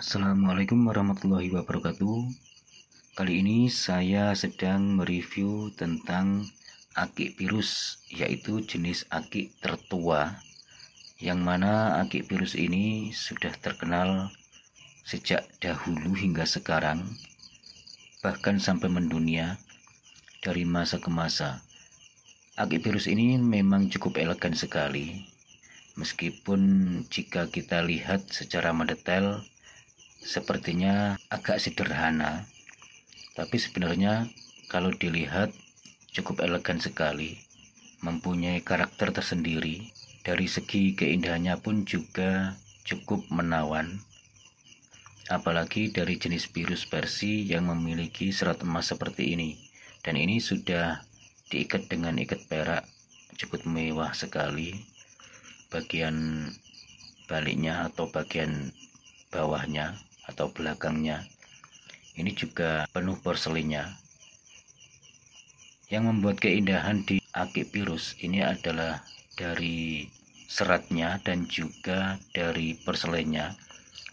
Assalamualaikum warahmatullahi wabarakatuh. Kali ini saya sedang mereview tentang akik virus, yaitu jenis akik tertua, yang mana akik virus ini sudah terkenal sejak dahulu hingga sekarang, bahkan sampai mendunia dari masa ke masa. Akik virus ini memang cukup elegan sekali, meskipun jika kita lihat secara mendetail sepertinya agak sederhana, tapi sebenarnya kalau dilihat cukup elegan sekali, mempunyai karakter tersendiri. Dari segi keindahannya pun juga cukup menawan, apalagi dari jenis virus Persi yang memiliki serat emas seperti ini. Dan ini sudah diikat dengan ikat perak, cukup mewah sekali. Bagian baliknya atau bagian bawahnya atau belakangnya ini juga penuh porselinnya. Yang membuat keindahan di akik virus ini adalah dari seratnya dan juga dari porselennya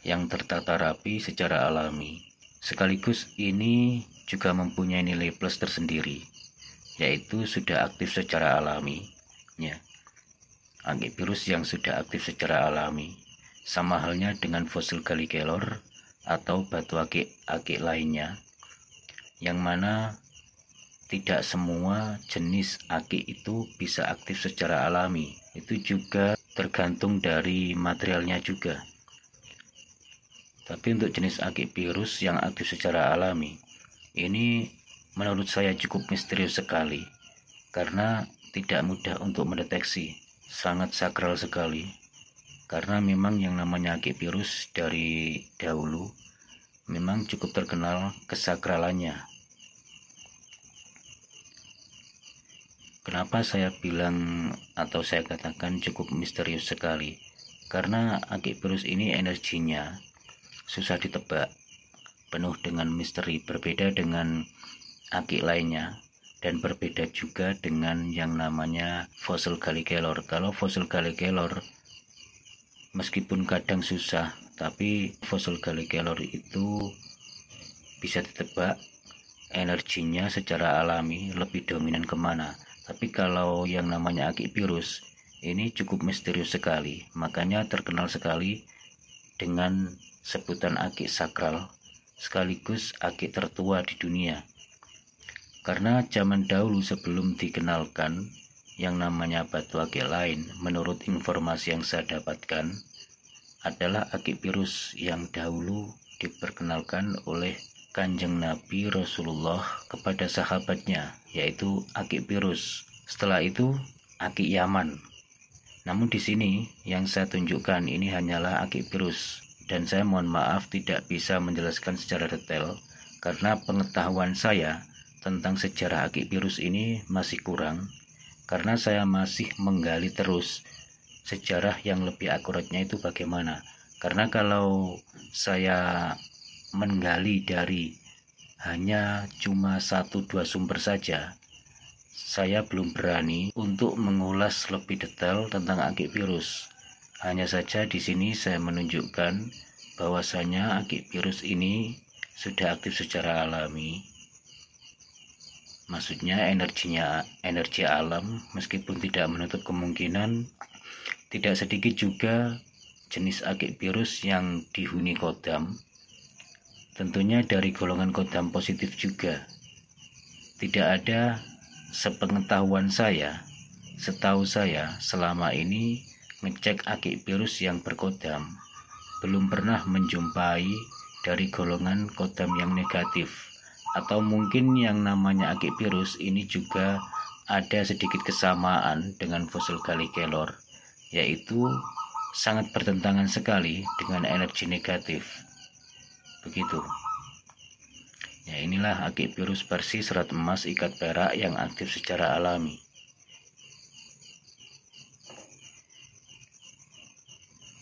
yang tertata rapi secara alami. Sekaligus ini juga mempunyai nilai plus tersendiri, yaitu sudah aktif secara alami. Ya, akik virus yang sudah aktif secara alami, sama halnya dengan fosil Gallikelor atau batu akik lainnya, yang mana tidak semua jenis akik itu bisa aktif secara alami. Itu juga tergantung dari materialnya juga. Tapi untuk jenis akik virus yang aktif secara alami, ini menurut saya cukup misterius sekali, karena tidak mudah untuk mendeteksi, sangat sakral sekali. Karena memang yang namanya akik virus dari dahulu memang cukup terkenal kesakralannya. Kenapa saya bilang atau saya katakan cukup misterius sekali? Karena akik virus ini energinya susah ditebak, penuh dengan misteri, berbeda dengan akik lainnya, dan berbeda juga dengan yang namanya fosil Gallikelor. Kalau fosil Gallikelor meskipun kadang susah, tapi fosil Gallikelor itu bisa ditebak energinya secara alami lebih dominan kemana. Tapi kalau yang namanya akik virus ini cukup misterius sekali, makanya terkenal sekali dengan sebutan akik sakral sekaligus akik tertua di dunia. Karena zaman dahulu sebelum dikenalkan yang namanya batu akik lain, menurut informasi yang saya dapatkan, adalah akik virus yang dahulu diperkenalkan oleh Kanjeng Nabi Rasulullah kepada sahabatnya, yaitu akik virus. Setelah itu akik Yaman. Namun di sini yang saya tunjukkan ini hanyalah akik virus, dan saya mohon maaf tidak bisa menjelaskan secara detail karena pengetahuan saya tentang sejarah akik virus ini masih kurang, karena saya masih menggali terus sejarah yang lebih akuratnya itu bagaimana. Karena kalau saya menggali dari hanya cuma 1-2 sumber saja, saya belum berani untuk mengulas lebih detail tentang akik virus. Hanya saja di sini saya menunjukkan bahwasanya akik virus ini sudah aktif secara alami. Maksudnya energi alam, meskipun tidak menutup kemungkinan tidak sedikit juga jenis akik virus yang dihuni kodam, tentunya dari golongan kodam positif juga. Tidak ada, sepengetahuan saya, setahu saya selama ini ngecek akik virus yang berkodam, belum pernah menjumpai dari golongan kodam yang negatif. Atau mungkin yang namanya akik virus ini juga ada sedikit kesamaan dengan fosil Gallikelor, yaitu sangat bertentangan sekali dengan energi negatif. Begitu. Ya, inilah akik virus Persi serat emas ikat perak yang aktif secara alami.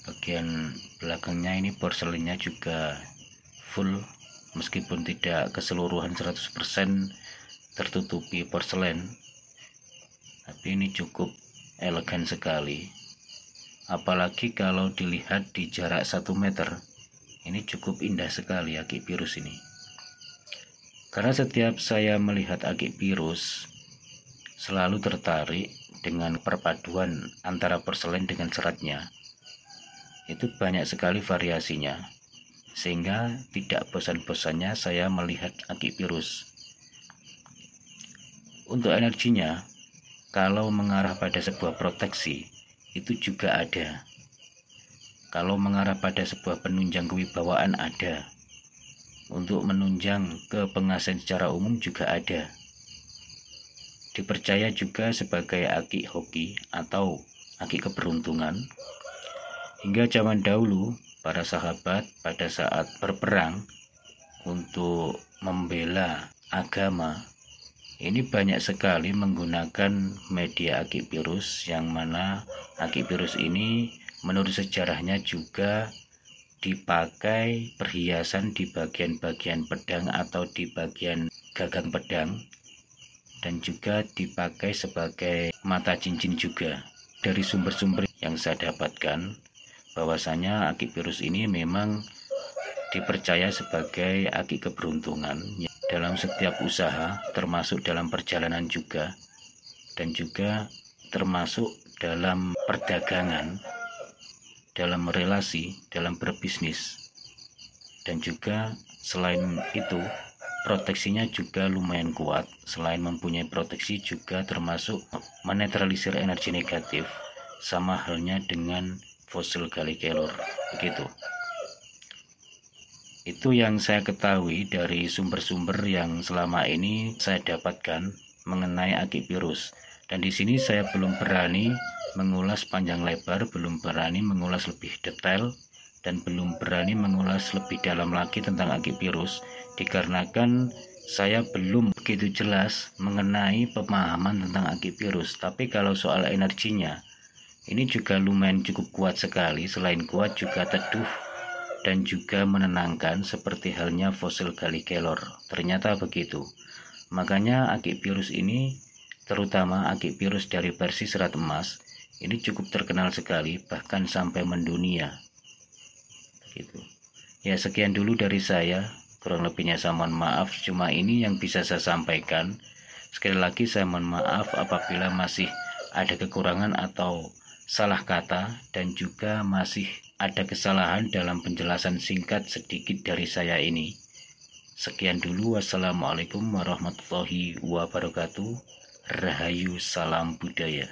Bagian belakangnya ini porselennya juga full, meskipun tidak keseluruhan 100% tertutupi porselen, tapi ini cukup elegan sekali. Apalagi kalau dilihat di jarak 1 meter, Ini cukup indah sekali akipirus ini. Karena setiap saya melihat akipirus selalu tertarik dengan perpaduan antara porselen dengan seratnya. Itu banyak sekali variasinya, sehingga tidak bosan-bosannya saya melihat akipirus. Untuk energinya, kalau mengarah pada sebuah proteksi, itu juga ada. Kalau mengarah pada sebuah penunjang kewibawaan ada. Untuk menunjang kepengasan secara umum juga ada. Dipercaya juga sebagai aki hoki atau aki keberuntungan. Hingga zaman dahulu, para sahabat pada saat berperang untuk membela agama, ini banyak sekali menggunakan media akipirus, yang mana akipirus ini menurut sejarahnya juga dipakai perhiasan di bagian-bagian pedang atau di bagian gagang pedang, dan juga dipakai sebagai mata cincin juga. Dari sumber-sumber yang saya dapatkan, bahwasanya akipirus ini memang dipercaya sebagai aki keberuntungan dalam setiap usaha, termasuk dalam perjalanan juga, dan juga termasuk dalam perdagangan, dalam relasi, dalam berbisnis. Dan juga selain itu, proteksinya juga lumayan kuat. Selain mempunyai proteksi, juga termasuk menetralisir energi negatif, sama halnya dengan fosil Gallikelor. Begitu. Itu yang saya ketahui dari sumber-sumber yang selama ini saya dapatkan mengenai akipirus. Dan di sini saya belum berani mengulas panjang lebar, belum berani mengulas lebih detail, dan belum berani mengulas lebih dalam lagi tentang akipirus, dikarenakan saya belum begitu jelas mengenai pemahaman tentang akipirus. Tapi kalau soal energinya, ini juga lumayan cukup kuat sekali. Selain kuat juga teduh dan juga menenangkan, seperti halnya fosil Gallikelor. Ternyata begitu. Makanya akipirus ini, terutama akipirus dari versi serat emas, ini cukup terkenal sekali, bahkan sampai mendunia. Gitu. Ya, sekian dulu dari saya. Kurang lebihnya saya mohon maaf. Cuma ini yang bisa saya sampaikan. Sekali lagi saya mohon maaf apabila masih ada kekurangan atau salah kata, dan juga masih ada kesalahan dalam penjelasan singkat sedikit dari saya ini. Sekian dulu. Wassalamualaikum warahmatullahi wabarakatuh. Rahayu, salam budaya.